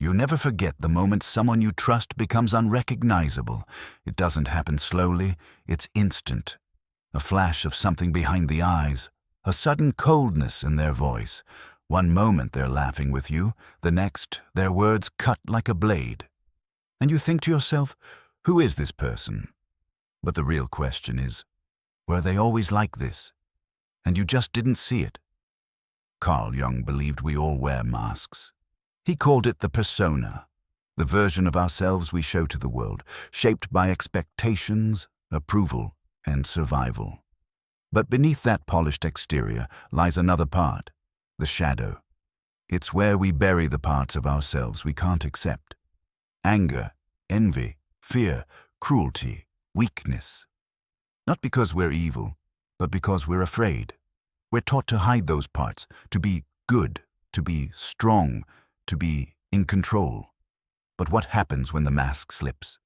You never forget the moment someone you trust becomes unrecognizable. It doesn't happen slowly, it's instant. A flash of something behind the eyes, a sudden coldness in their voice. One moment they're laughing with you, the next their words cut like a blade. And you think to yourself, who is this person? But the real question is, were they always like this? And you just didn't see it. Carl Jung believed we all wear masks. He called it the persona, the version of ourselves we show to the world, shaped by expectations, approval, and survival. But beneath that polished exterior lies another part, the shadow. It's where we bury the parts of ourselves we can't accept. Anger, envy, fear, cruelty, weakness. Not because we're evil, but because we're afraid. We're taught to hide those parts, to be good, to be strong, to be in control. But what happens when the mask slips?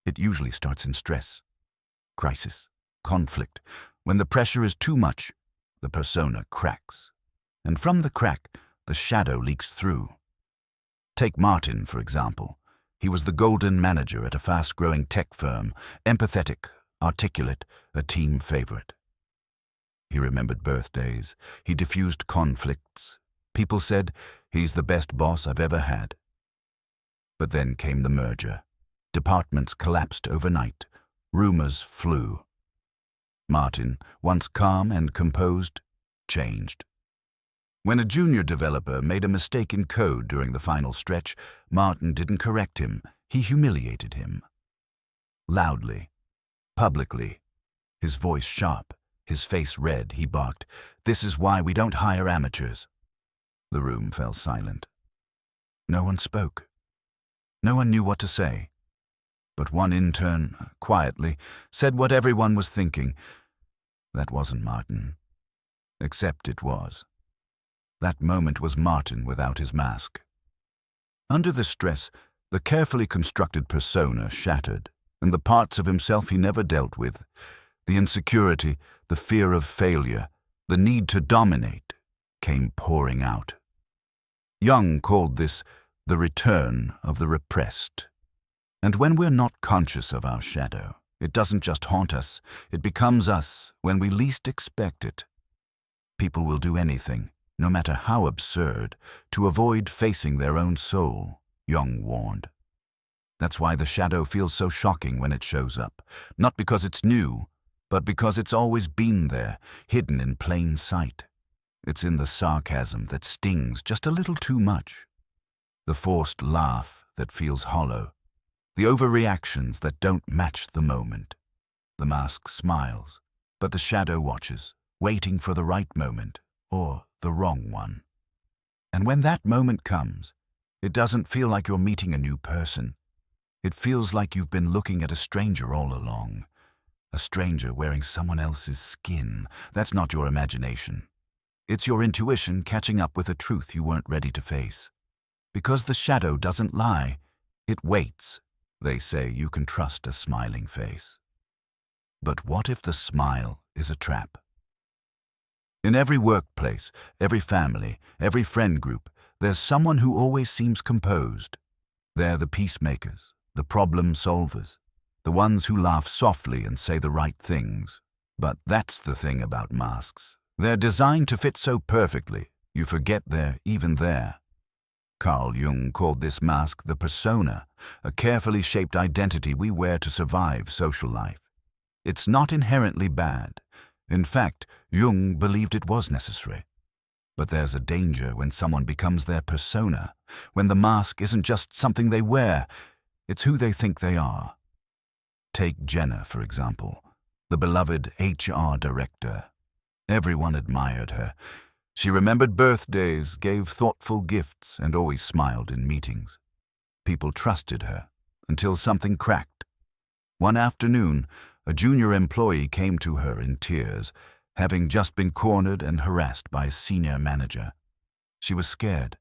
It usually starts in stress, crisis, conflict. When the pressure is too much, the persona cracks. And from the crack, the shadow leaks through. Take Martin, for example. He was the golden manager at a fast-growing tech firm, empathetic, articulate, a team favorite. He remembered birthdays. He diffused conflicts. People said, he's the best boss I've ever had. But then came the merger. Departments collapsed overnight. Rumors flew. Martin, once calm and composed, changed. When a junior developer made a mistake in code during the final stretch, Martin didn't correct him. He humiliated him. Loudly, publicly, his voice sharp, his face red, he barked, "This is why we don't hire amateurs." The room fell silent. No one spoke. No one knew what to say. But one intern, quietly, said what everyone was thinking. That wasn't Martin. Except it was. That moment was Martin without his mask. Under the stress, the carefully constructed persona shattered, and the parts of himself he never dealt with, the insecurity, the fear of failure, the need to dominate, came pouring out. Jung called this the return of the repressed. And when we're not conscious of our shadow, it doesn't just haunt us, it becomes us when we least expect it. People will do anything, no matter how absurd, to avoid facing their own soul, Jung warned. That's why the shadow feels so shocking when it shows up, not because it's new, but because it's always been there, hidden in plain sight. It's in the sarcasm that stings just a little too much, the forced laugh that feels hollow, the overreactions that don't match the moment. The mask smiles, but the shadow watches, waiting for the right moment, or the wrong one. And when that moment comes, it doesn't feel like you're meeting a new person. It feels like you've been looking at a stranger all along. A stranger wearing someone else's skin. That's not your imagination. It's your intuition catching up with a truth you weren't ready to face. Because the shadow doesn't lie, it waits. They say you can trust a smiling face. But what if the smile is a trap? In every workplace, every family, every friend group, there's someone who always seems composed. They're the peacemakers, the problem solvers, the ones who laugh softly and say the right things. But that's the thing about masks. They're designed to fit so perfectly, you forget they're even there. Carl Jung called this mask the persona, a carefully shaped identity we wear to survive social life. It's not inherently bad. In fact, Jung believed it was necessary. But there's a danger when someone becomes their persona, when the mask isn't just something they wear, it's who they think they are. Take Jenna, for example, the beloved HR director. Everyone admired her. She remembered birthdays, gave thoughtful gifts, and always smiled in meetings. People trusted her until something cracked. One afternoon, a junior employee came to her in tears, having just been cornered and harassed by a senior manager. She was scared,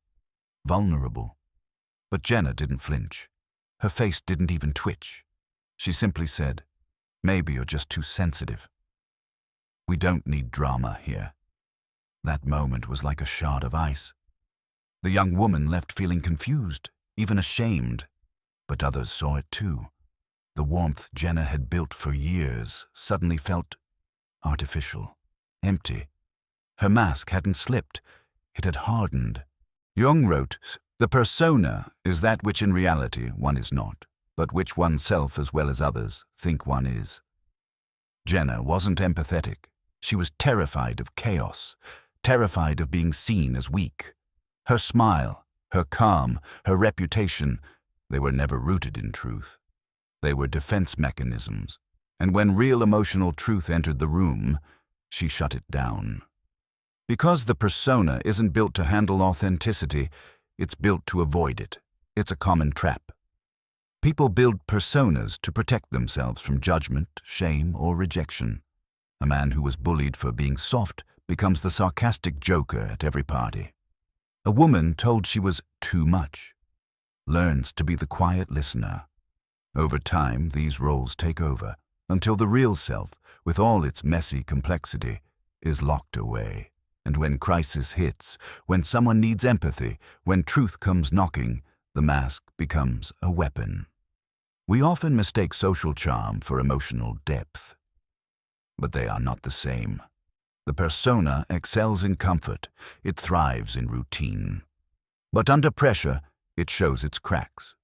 vulnerable. But Jenna didn't flinch. Her face didn't even twitch. She simply said, "Maybe you're just too sensitive. We don't need drama here." That moment was like a shard of ice. The young woman left feeling confused, even ashamed, but others saw it too. The warmth Jenna had built for years suddenly felt artificial, empty. Her mask hadn't slipped, it had hardened. Jung wrote, "The persona is that which in reality one is not, but which oneself as well as others think one is." Jenna wasn't empathetic. She was terrified of chaos, terrified of being seen as weak. Her smile, her calm, her reputation, they were never rooted in truth. They were defense mechanisms, and when real emotional truth entered the room, she shut it down. Because the persona isn't built to handle authenticity, it's built to avoid it. It's a common trap. People build personas to protect themselves from judgment, shame, or rejection. A man who was bullied for being soft becomes the sarcastic joker at every party. A woman told she was too much learns to be the quiet listener. Over time, these roles take over, until the real self, with all its messy complexity, is locked away. And when crisis hits, when someone needs empathy, when truth comes knocking, the mask becomes a weapon. We often mistake social charm for emotional depth. But they are not the same. The persona excels in comfort. It thrives in routine. But under pressure, it shows its cracks.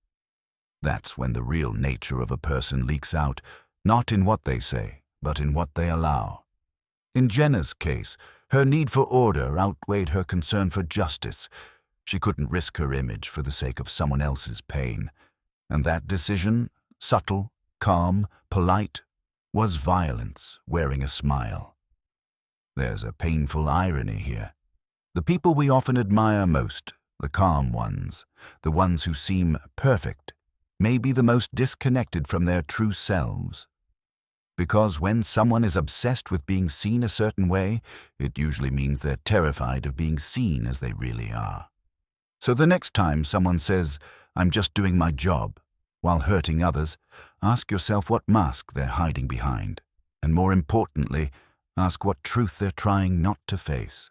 That's when the real nature of a person leaks out, not in what they say, but in what they allow. In Jenna's case, her need for order outweighed her concern for justice. She couldn't risk her image for the sake of someone else's pain. And that decision, subtle, calm, polite, was violence wearing a smile. There's a painful irony here. The people we often admire most, the calm ones, the ones who seem perfect, may be the most disconnected from their true selves. Because when someone is obsessed with being seen a certain way, it usually means they're terrified of being seen as they really are. So the next time someone says, "I'm just doing my job," while hurting others, ask yourself what mask they're hiding behind. And more importantly, ask what truth they're trying not to face.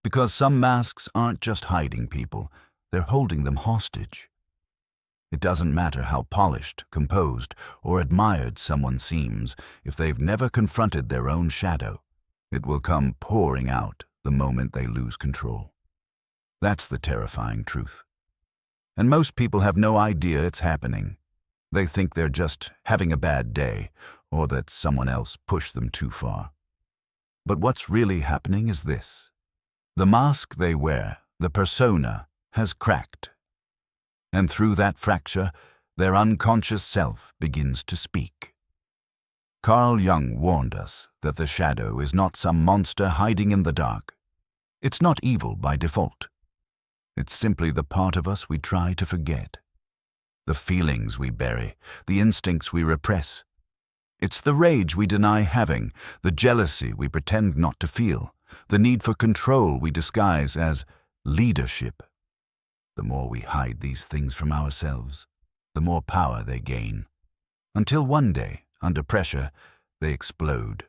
Because some masks aren't just hiding people, they're holding them hostage. It doesn't matter how polished, composed, or admired someone seems, if they've never confronted their own shadow, it will come pouring out the moment they lose control. That's the terrifying truth. And most people have no idea it's happening. They think they're just having a bad day, or that someone else pushed them too far. But what's really happening is this. The mask they wear, the persona, has cracked. And through that fracture, their unconscious self begins to speak. Carl Jung warned us that the shadow is not some monster hiding in the dark. It's not evil by default. It's simply the part of us we try to forget. The feelings we bury, the instincts we repress. It's the rage we deny having, the jealousy we pretend not to feel, the need for control we disguise as leadership. The more we hide these things from ourselves, the more power they gain. Until one day, under pressure, they explode.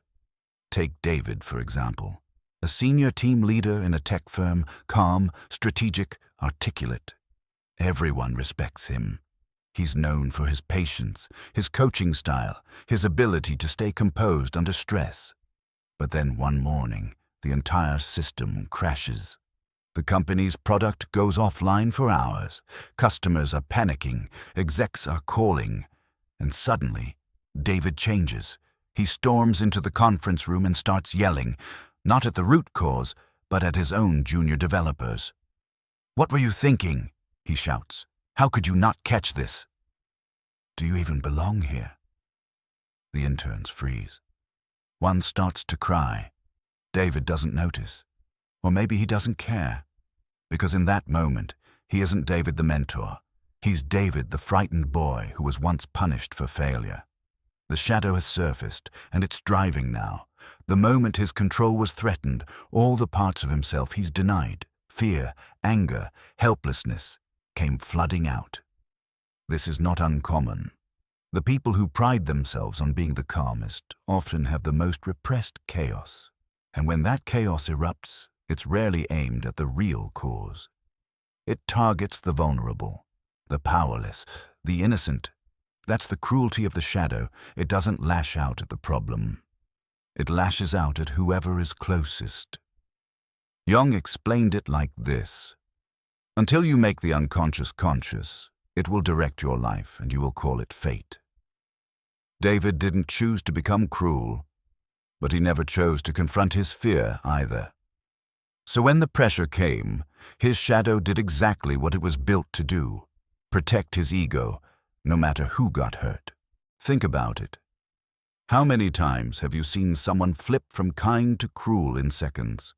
Take David, for example. A senior team leader in a tech firm, calm, strategic, articulate. Everyone respects him. He's known for his patience, his coaching style, his ability to stay composed under stress. But then one morning, the entire system crashes. The company's product goes offline for hours. Customers are panicking, execs are calling, and suddenly, David changes. He storms into the conference room and starts yelling, not at the root cause, but at his own junior developers. "What were you thinking?" he shouts. "How could you not catch this? Do you even belong here?" The interns freeze. One starts to cry. David doesn't notice. Or maybe he doesn't care. Because in that moment, he isn't David the mentor. He's David the frightened boy who was once punished for failure. The shadow has surfaced, and it's driving now. The moment his control was threatened, all the parts of himself he's denied, fear, anger, helplessness, came flooding out. This is not uncommon. The people who pride themselves on being the calmest often have the most repressed chaos. And when that chaos erupts, it's rarely aimed at the real cause. It targets the vulnerable, the powerless, the innocent. That's the cruelty of the shadow. It doesn't lash out at the problem. It lashes out at whoever is closest. Jung explained it like this. Until you make the unconscious conscious, it will direct your life and you will call it fate. David didn't choose to become cruel, but he never chose to confront his fear either. So when the pressure came, his shadow did exactly what it was built to do: protect his ego, no matter who got hurt. Think about it. How many times have you seen someone flip from kind to cruel in seconds?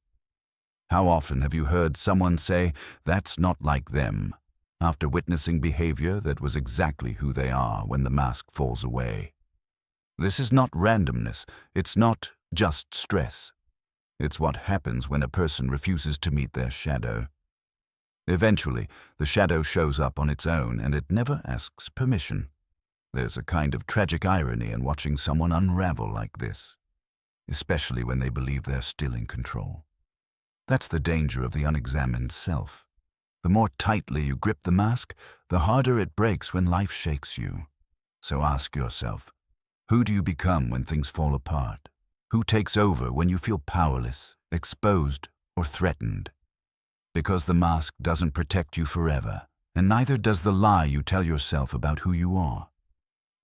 How often have you heard someone say, "That's not like them," after witnessing behavior that was exactly who they are when the mask falls away? This is not randomness. It's not just stress. It's what happens when a person refuses to meet their shadow. Eventually, the shadow shows up on its own, and it never asks permission. There's a kind of tragic irony in watching someone unravel like this, especially when they believe they're still in control. That's the danger of the unexamined self. The more tightly you grip the mask, the harder it breaks when life shakes you. So ask yourself, who do you become when things fall apart? Who takes over when you feel powerless, exposed, or threatened? Because the mask doesn't protect you forever, and neither does the lie you tell yourself about who you are.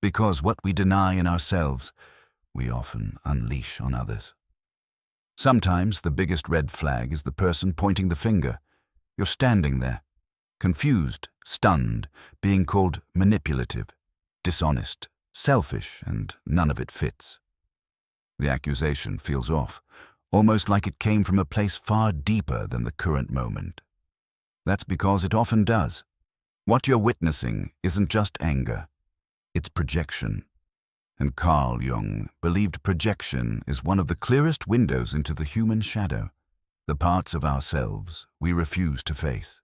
Because what we deny in ourselves, we often unleash on others. Sometimes the biggest red flag is the person pointing the finger. You're standing there, confused, stunned, being called manipulative, dishonest, selfish, and none of it fits. The accusation feels off, almost like it came from a place far deeper than the current moment. That's because it often does. What you're witnessing isn't just anger, it's projection. And Carl Jung believed projection is one of the clearest windows into the human shadow, the parts of ourselves we refuse to face.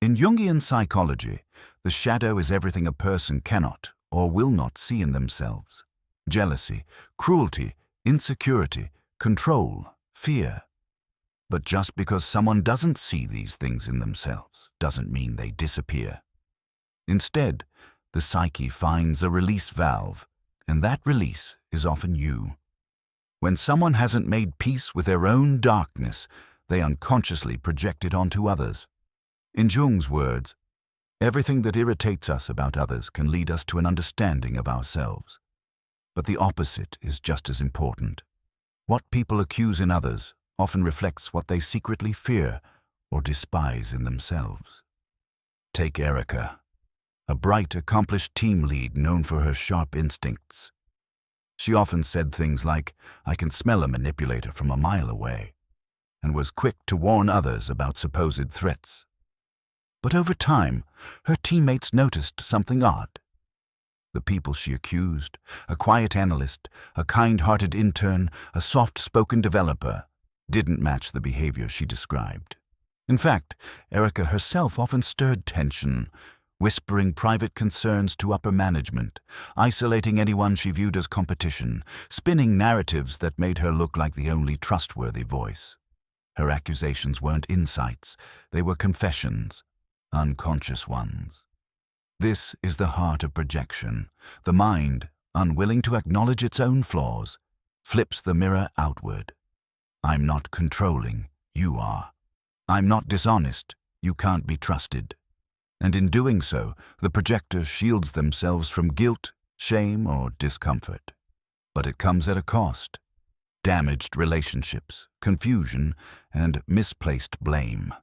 In Jungian psychology, the shadow is everything a person cannot or will not see in themselves: jealousy, cruelty, insecurity, control, fear. But just because someone doesn't see these things in themselves doesn't mean they disappear. Instead, the psyche finds a release valve, and that release is often you. When someone hasn't made peace with their own darkness, they unconsciously project it onto others. In Jung's words, everything that irritates us about others can lead us to an understanding of ourselves. But the opposite is just as important. What people accuse in others often reflects what they secretly fear or despise in themselves. Take Erica, a bright, accomplished team lead known for her sharp instincts. She often said things like, "I can smell a manipulator from a mile away," and was quick to warn others about supposed threats. But over time, her teammates noticed something odd. The people she accused, a quiet analyst, a kind-hearted intern, a soft-spoken developer, didn't match the behavior she described. In fact, Erica herself often stirred tension, whispering private concerns to upper management, isolating anyone she viewed as competition, spinning narratives that made her look like the only trustworthy voice. Her accusations weren't insights, they were confessions, unconscious ones. This is the heart of projection. The mind, unwilling to acknowledge its own flaws, flips the mirror outward. I'm not controlling, you are. I'm not dishonest, you can't be trusted. And in doing so, the projector shields themselves from guilt, shame, or discomfort. But it comes at a cost: damaged relationships, confusion, and misplaced blame.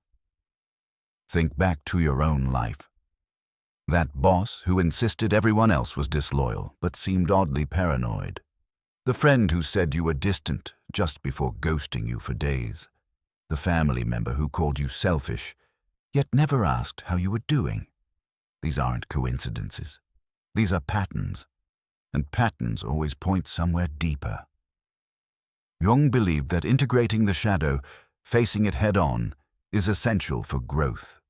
Think back to your own life. That boss who insisted everyone else was disloyal but seemed oddly paranoid. The friend who said you were distant just before ghosting you for days. The family member who called you selfish, yet never asked how you were doing. These aren't coincidences. These are patterns, and patterns always point somewhere deeper. Jung believed that integrating the shadow, facing it head-on, is essential for growth.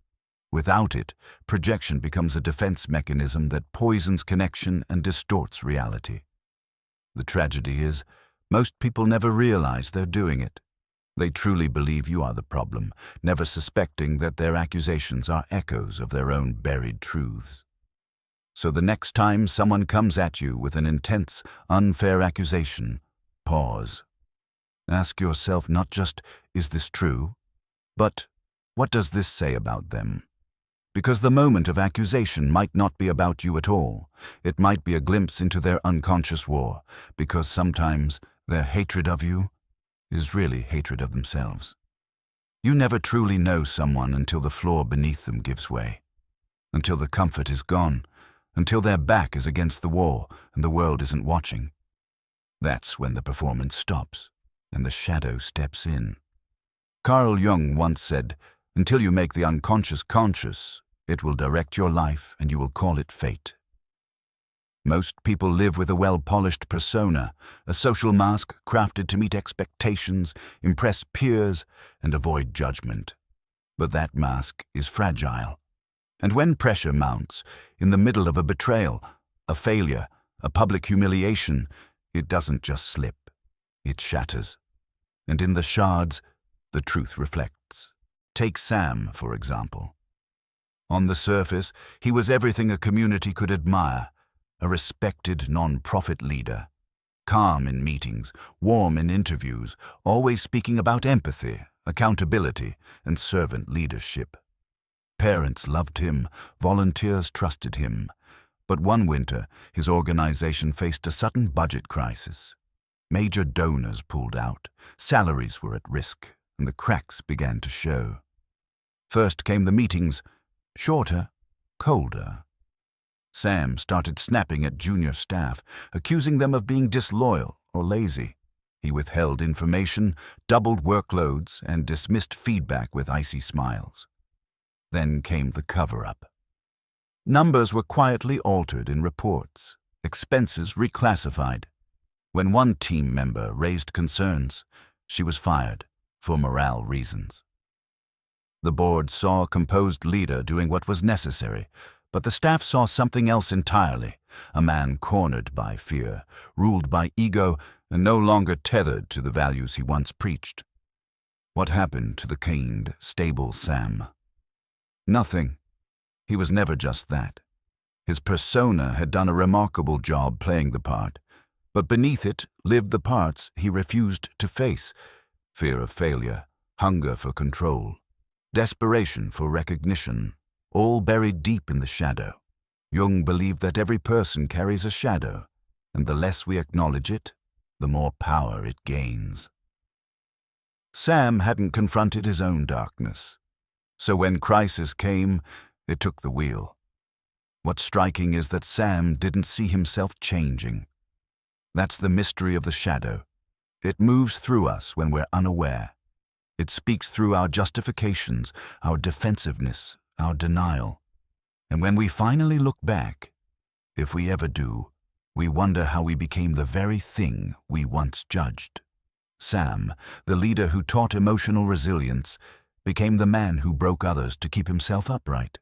Without it, projection becomes a defense mechanism that poisons connection and distorts reality. The tragedy is, most people never realize they're doing it. They truly believe you are the problem, never suspecting that their accusations are echoes of their own buried truths. So the next time someone comes at you with an intense, unfair accusation, pause. Ask yourself not just, is this true? But, what does this say about them? Because the moment of accusation might not be about you at all. It might be a glimpse into their unconscious war, because sometimes their hatred of you is really hatred of themselves. You never truly know someone until the floor beneath them gives way, until the comfort is gone, until their back is against the wall and the world isn't watching. That's when the performance stops and the shadow steps in. Carl Jung once said, "Until you make the unconscious conscious, it will direct your life and you will call it fate." Most people live with a well-polished persona, a social mask crafted to meet expectations, impress peers, and avoid judgment. But that mask is fragile. And when pressure mounts, in the middle of a betrayal, a failure, a public humiliation, it doesn't just slip, it shatters. And in the shards, the truth reflects. Take Sam, for example. On the surface, he was everything a community could admire, a respected non-profit leader, calm in meetings, warm in interviews, always speaking about empathy, accountability, and servant leadership. Parents loved him, volunteers trusted him. But one winter, his organization faced a sudden budget crisis. Major donors pulled out, salaries were at risk, and the cracks began to show. First came the meetings, shorter, colder. Sam started snapping at junior staff, accusing them of being disloyal or lazy. He withheld information, doubled workloads, and dismissed feedback with icy smiles. Then came the cover-up. Numbers were quietly altered in reports, expenses reclassified. When one team member raised concerns, she was fired for morale reasons. The board saw a composed leader doing what was necessary, but the staff saw something else entirely, a man cornered by fear, ruled by ego, and no longer tethered to the values he once preached. What happened to the kind, stable Sam? Nothing. He was never just that. His persona had done a remarkable job playing the part, but beneath it lived the parts he refused to face: fear of failure, hunger for control, desperation for recognition, all buried deep in the shadow. Jung believed that every person carries a shadow, and the less we acknowledge it, the more power it gains. Sam hadn't confronted his own darkness, so when crisis came, it took the wheel. What's striking is that Sam didn't see himself changing. That's the mystery of the shadow. It moves through us when we're unaware. It speaks through our justifications, our defensiveness, our denial. And when we finally look back, if we ever do, we wonder how we became the very thing we once judged. Sam, the leader who taught emotional resilience, became the man who broke others to keep himself upright.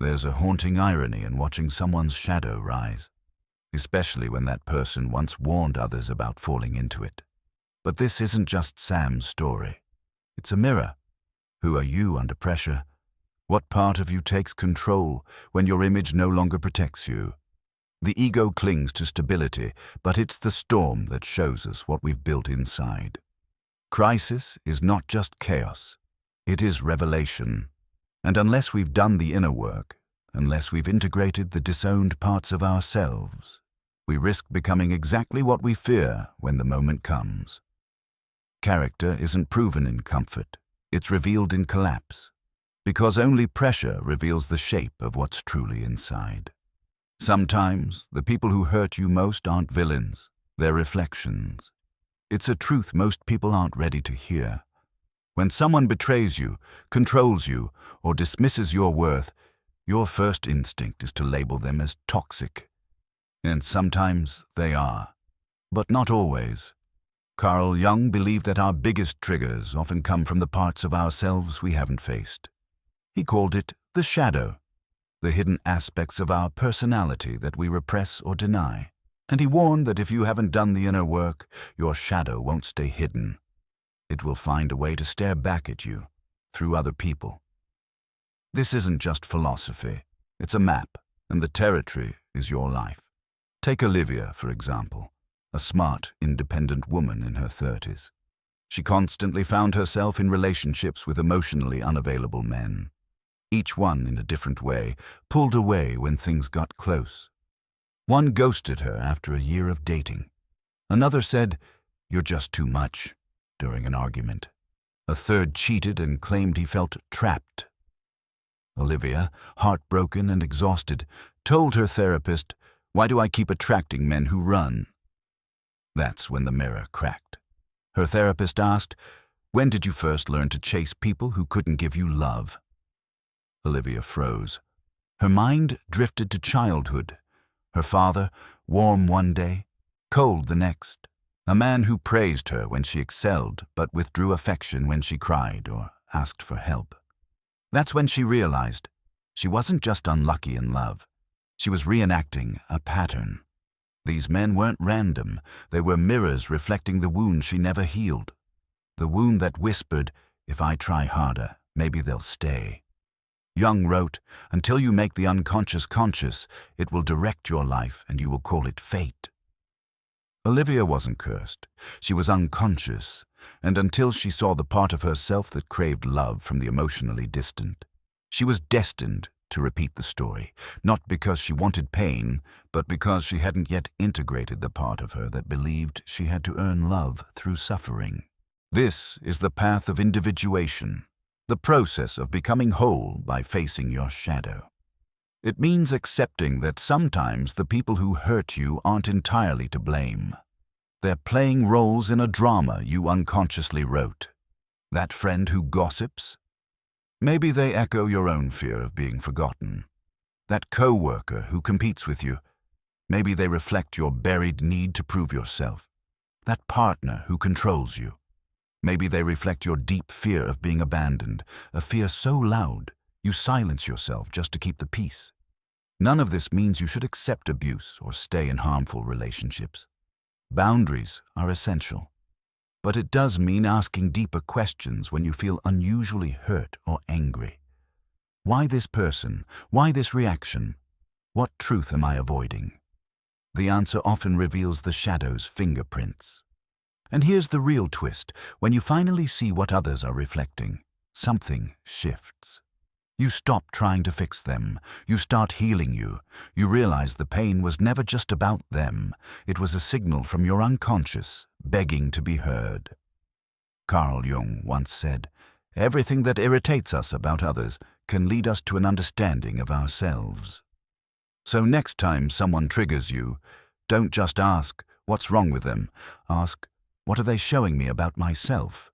There's a haunting irony in watching someone's shadow rise, especially when that person once warned others about falling into it. But this isn't just Sam's story. It's a mirror. Who are you under pressure? What part of you takes control when your image no longer protects you? The ego clings to stability, but it's the storm that shows us what we've built inside. Crisis is not just chaos. It is revelation. And unless we've done the inner work, unless we've integrated the disowned parts of ourselves, we risk becoming exactly what we fear when the moment comes. Character isn't proven in comfort. It's revealed in collapse. Because only pressure reveals the shape of what's truly inside. Sometimes, the people who hurt you most aren't villains, they're reflections. It's a truth most people aren't ready to hear. When someone betrays you, controls you, or dismisses your worth, your first instinct is to label them as toxic. And sometimes they are, but not always. Carl Jung believed that our biggest triggers often come from the parts of ourselves we haven't faced. He called it the shadow, the hidden aspects of our personality that we repress or deny. And he warned that if you haven't done the inner work, your shadow won't stay hidden. It will find a way to stare back at you through other people. This isn't just philosophy. It's a map, and the territory is your life. Take Olivia, for example, a smart, independent woman in her 30s. She constantly found herself in relationships with emotionally unavailable men. Each one, in a different way, pulled away when things got close. One ghosted her after a year of dating. Another said, "You're just too much," during an argument. A third cheated and claimed he felt trapped. Olivia, heartbroken and exhausted, told her therapist, "Why do I keep attracting men who run?" That's when the mirror cracked. Her therapist asked, "When did you first learn to chase people who couldn't give you love?" Olivia froze. Her mind drifted to childhood. Her father, warm one day, cold the next. A man who praised her when she excelled, but withdrew affection when she cried or asked for help. That's when she realized she wasn't just unlucky in love. She was reenacting a pattern. These men weren't random. They were mirrors reflecting the wound she never healed. The wound that whispered, "If I try harder, maybe they'll stay." Jung wrote, "Until you make the unconscious conscious, it will direct your life and you will call it fate." Olivia wasn't cursed. She was unconscious, and until she saw the part of herself that craved love from the emotionally distant, she was destined to repeat the story, not because she wanted pain, but because she hadn't yet integrated the part of her that believed she had to earn love through suffering. This is the path of individuation, the process of becoming whole by facing your shadow. It means accepting that sometimes the people who hurt you aren't entirely to blame. They're playing roles in a drama you unconsciously wrote. That friend who gossips? Maybe they echo your own fear of being forgotten. That co-worker who competes with you? Maybe they reflect your buried need to prove yourself. That partner who controls you? Maybe they reflect your deep fear of being abandoned, a fear so loud you silence yourself just to keep the peace. None of this means you should accept abuse or stay in harmful relationships. Boundaries are essential. But it does mean asking deeper questions when you feel unusually hurt or angry. Why this person? Why this reaction? What truth am I avoiding? The answer often reveals the shadow's fingerprints. And here's the real twist. When you finally see what others are reflecting, something shifts. You stop trying to fix them. You start healing you. You realize the pain was never just about them. It was a signal from your unconscious, begging to be heard. Carl Jung once said, "Everything that irritates us about others can lead us to an understanding of ourselves." So next time someone triggers you, don't just ask, "What's wrong with them?" Ask, "What are they showing me about myself?"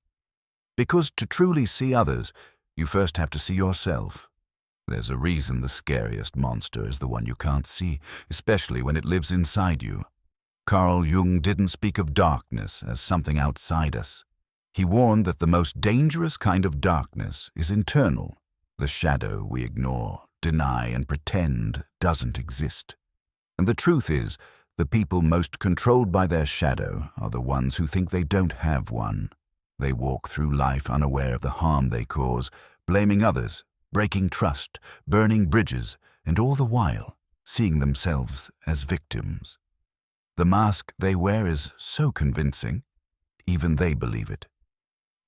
Because to truly see others, you first have to see yourself. There's a reason the scariest monster is the one you can't see, especially when it lives inside you. Carl Jung didn't speak of darkness as something outside us. He warned that the most dangerous kind of darkness is internal, the shadow we ignore, deny, and pretend doesn't exist. And the truth is, the people most controlled by their shadow are the ones who think they don't have one. They walk through life unaware of the harm they cause, blaming others, breaking trust, burning bridges, and all the while seeing themselves as victims. The mask they wear is so convincing, even they believe it.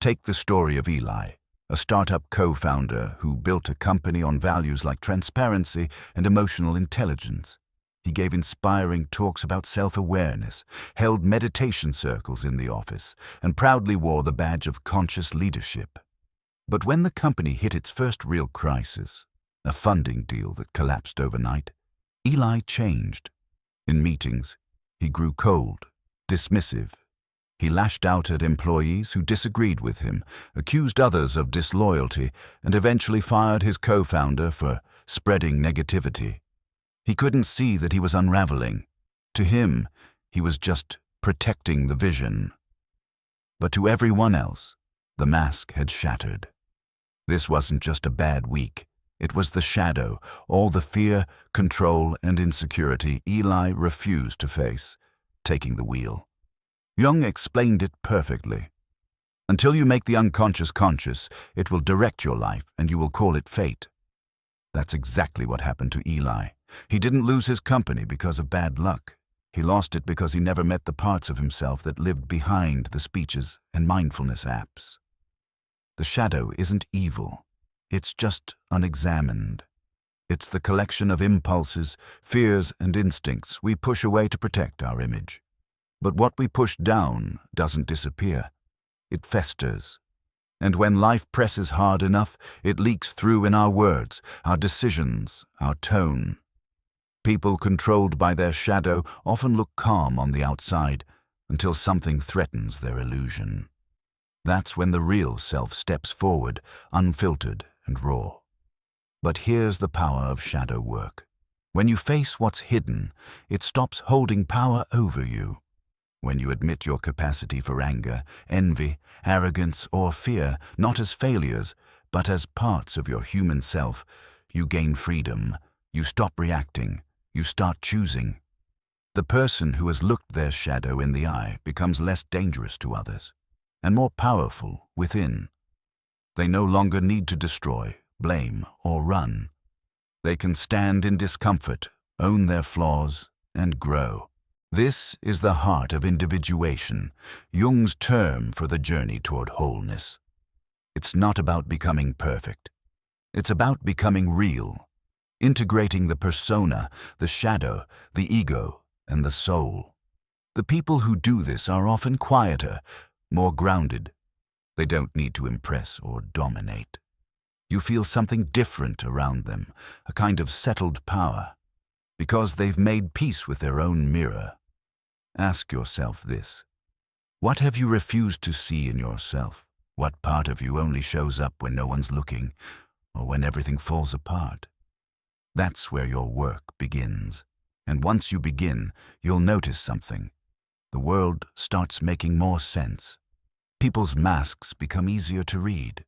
Take the story of Eli, a startup co-founder who built a company on values like transparency and emotional intelligence. He gave inspiring talks about self-awareness, held meditation circles in the office, and proudly wore the badge of conscious leadership. But when the company hit its first real crisis, a funding deal that collapsed overnight, Eli changed. In meetings, he grew cold, dismissive. He lashed out at employees who disagreed with him, accused others of disloyalty, and eventually fired his co-founder for spreading negativity. He couldn't see that he was unraveling. To him, he was just protecting the vision. But to everyone else, the mask had shattered. This wasn't just a bad week. It was the shadow, all the fear, control, and insecurity Eli refused to face, taking the wheel. Jung explained it perfectly. Until you make the unconscious conscious, it will direct your life and you will call it fate. That's exactly what happened to Eli. He didn't lose his company because of bad luck. He lost it because he never met the parts of himself that lived behind the speeches and mindfulness apps. The shadow isn't evil. It's just unexamined. It's the collection of impulses, fears, and instincts we push away to protect our image. But what we push down doesn't disappear. It festers. And when life presses hard enough, it leaks through in our words, our decisions, our tone. People controlled by their shadow often look calm on the outside until something threatens their illusion. That's when the real self steps forward, unfiltered and raw. But here's the power of shadow work. When you face what's hidden, it stops holding power over you. When you admit your capacity for anger, envy, arrogance, or fear, not as failures, but as parts of your human self, you gain freedom. You stop reacting. You start choosing. The person who has looked their shadow in the eye becomes less dangerous to others and more powerful within. They no longer need to destroy, blame, or run. They can stand in discomfort, own their flaws, and grow. This is the heart of individuation, Jung's term for the journey toward wholeness. It's not about becoming perfect. It's about becoming real, integrating the persona, the shadow, the ego, and the soul. The people who do this are often quieter, more grounded. They don't need to impress or dominate. You feel something different around them, a kind of settled power, because they've made peace with their own mirror. Ask yourself this. What have you refused to see in yourself? What part of you only shows up when no one's looking, or when everything falls apart? That's where your work begins. And once you begin, you'll notice something. The world starts making more sense. People's masks become easier to read.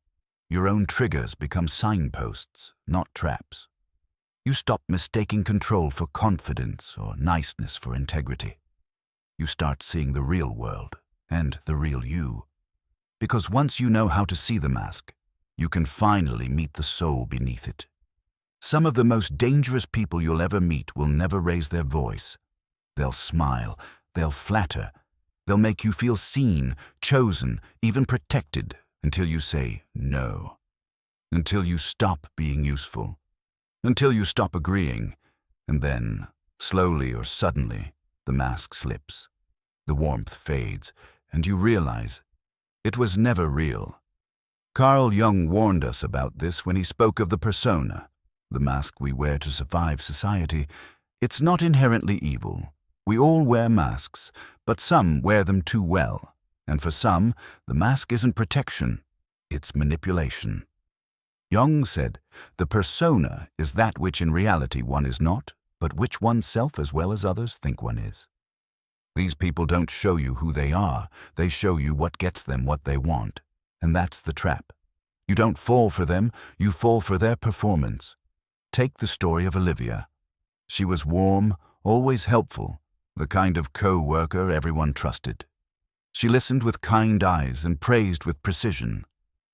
Your own triggers become signposts, not traps. You stop mistaking control for confidence or niceness for integrity. You start seeing the real world and the real you. Because once you know how to see the mask, you can finally meet the soul beneath it. Some of the most dangerous people you'll ever meet will never raise their voice. They'll smile, they'll flatter, they'll make you feel seen, chosen, even protected until you say no. Until you stop being useful. Until you stop agreeing. And then, slowly or suddenly, the mask slips. The warmth fades, and you realize it was never real. Carl Jung warned us about this when he spoke of the persona, the mask we wear to survive society. It's not inherently evil. We all wear masks, but some wear them too well. And for some, the mask isn't protection, it's manipulation. Jung said, the persona is that which in reality one is not, but which oneself as well as others think one is. These people don't show you who they are, they show you what gets them what they want. And that's the trap. You don't fall for them, you fall for their performance. Take the story of Olivia. She was warm, always helpful, the kind of co-worker everyone trusted. She listened with kind eyes and praised with precision.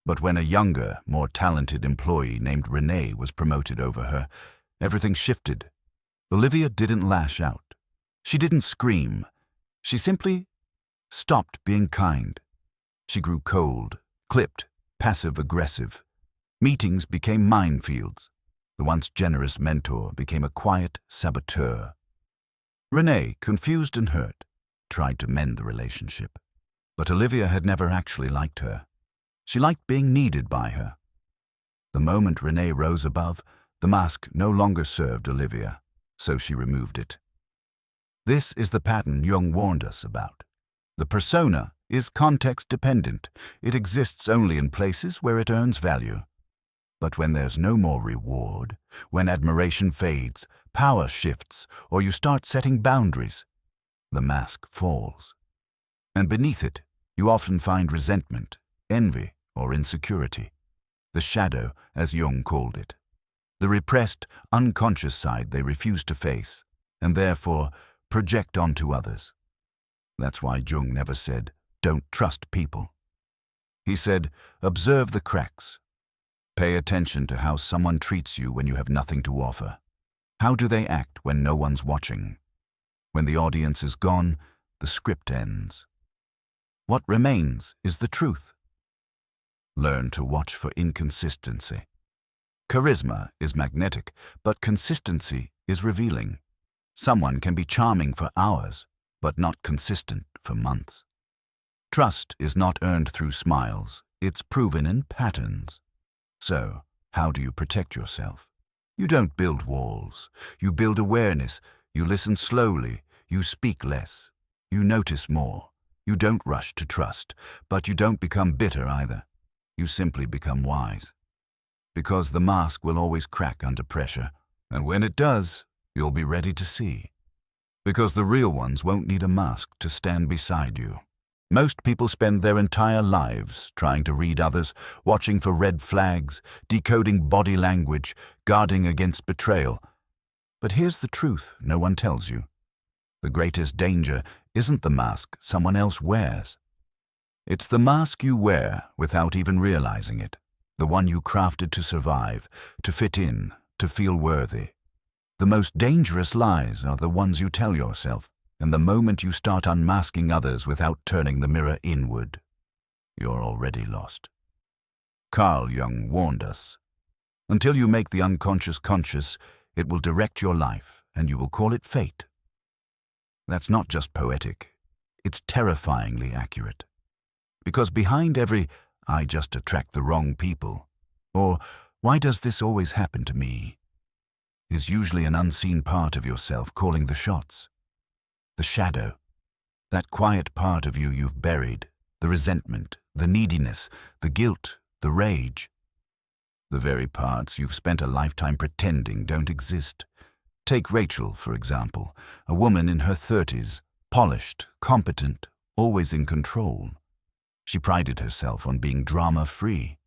But when a younger, more talented employee named Renee was promoted over her, everything shifted. Olivia didn't lash out. She didn't scream. She simply stopped being kind. She grew cold, clipped, passive-aggressive. Meetings became minefields. The once generous mentor became a quiet saboteur. Renee, confused and hurt, tried to mend the relationship. But Olivia had never actually liked her. She liked being needed by her. The moment Renee rose above, the mask no longer served Olivia, so she removed it. This is the pattern Jung warned us about. The persona is context-dependent. It exists only in places where it earns value. But when there's no more reward, when admiration fades, power shifts, or you start setting boundaries, the mask falls. And beneath it, you often find resentment, envy, or insecurity. The shadow, as Jung called it. The repressed, unconscious side they refuse to face, and therefore project onto others. That's why Jung never said, "Don't trust people." He said, "Observe the cracks. Pay attention to how someone treats you when you have nothing to offer. How do they act when no one's watching? When the audience is gone, the script ends. What remains is the truth. Learn to watch for inconsistency. Charisma is magnetic, but consistency is revealing. Someone can be charming for hours, but not consistent for months. Trust is not earned through smiles, it's proven in patterns. So, how do you protect yourself? You don't build walls. You build awareness. You listen slowly. You speak less. You notice more. You don't rush to trust, but you don't become bitter either. You simply become wise. Because the mask will always crack under pressure, and when it does, you'll be ready to see. Because the real ones won't need a mask to stand beside you. Most people spend their entire lives trying to read others, watching for red flags, decoding body language, guarding against betrayal. But here's the truth no one tells you. The greatest danger isn't the mask someone else wears. It's the mask you wear without even realizing it, the one you crafted to survive, to fit in, to feel worthy. The most dangerous lies are the ones you tell yourself, and the moment you start unmasking others without turning the mirror inward, you're already lost. Carl Jung warned us, until you make the unconscious conscious, it will direct your life, and you will call it fate. That's not just poetic, it's terrifyingly accurate. Because behind every, "I just attract the wrong people," or "Why does this always happen to me?" is usually an unseen part of yourself calling the shots. The shadow, that quiet part of you you've buried, the resentment, the neediness, the guilt, the rage. The very parts you've spent a lifetime pretending don't exist. Take Rachel, for example, a woman in her 30s, polished, competent, always in control. She prided herself on being drama-free.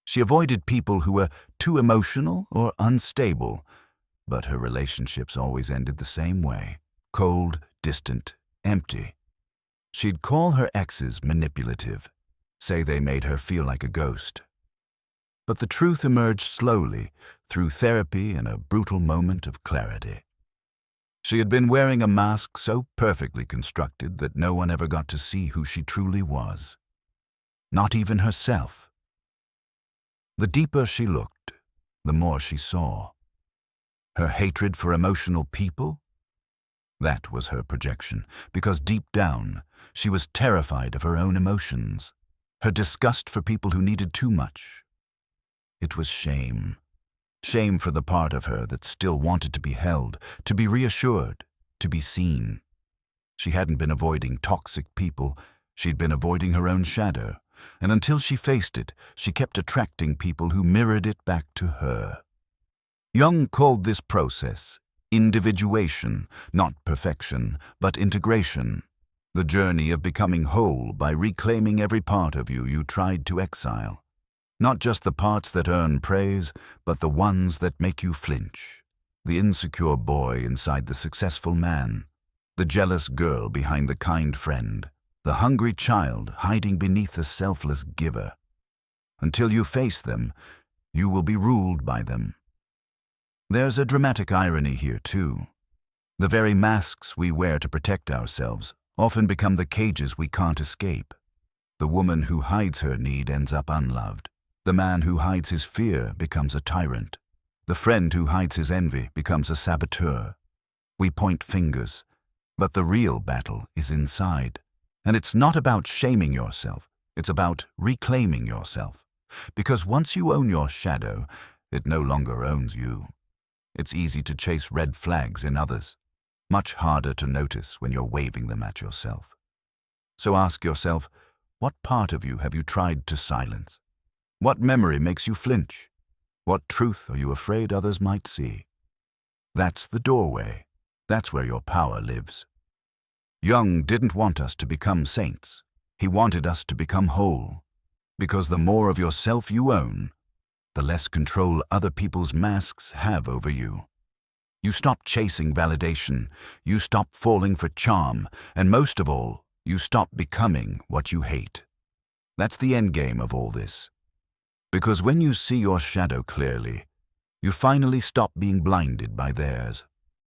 She avoided people who were too emotional or unstable, but her relationships always ended the same way: cold, distant, empty. She'd call her exes manipulative, say they made her feel like a ghost. But the truth emerged slowly, through therapy and a brutal moment of clarity. She had been wearing a mask so perfectly constructed that no one ever got to see who she truly was. Not even herself. The deeper she looked, the more she saw. Her hatred for emotional people? That was her projection, because deep down, she was terrified of her own emotions. Her disgust for people who needed too much. It was shame. Shame for the part of her that still wanted to be held, to be reassured, to be seen. She hadn't been avoiding toxic people, she'd been avoiding her own shadow, and until she faced it, she kept attracting people who mirrored it back to her. Jung called this process individuation, not perfection, but integration, the journey of becoming whole by reclaiming every part of you you tried to exile. Not just the parts that earn praise, but the ones that make you flinch. The insecure boy inside the successful man, the jealous girl behind the kind friend, the hungry child hiding beneath the selfless giver. Until you face them, you will be ruled by them. There's a dramatic irony here, too. The very masks we wear to protect ourselves often become the cages we can't escape. The woman who hides her need ends up unloved. The man who hides his fear becomes a tyrant. The friend who hides his envy becomes a saboteur. We point fingers, but the real battle is inside. And it's not about shaming yourself, it's about reclaiming yourself. Because once you own your shadow, it no longer owns you. It's easy to chase red flags in others, much harder to notice when you're waving them at yourself. So ask yourself, what part of you have you tried to silence? What memory makes you flinch? What truth are you afraid others might see? That's the doorway. That's where your power lives. Jung didn't want us to become saints. He wanted us to become whole. Because the more of yourself you own, the less control other people's masks have over you. You stop chasing validation, you stop falling for charm, and most of all, you stop becoming what you hate. That's the endgame of all this. Because when you see your shadow clearly, you finally stop being blinded by theirs.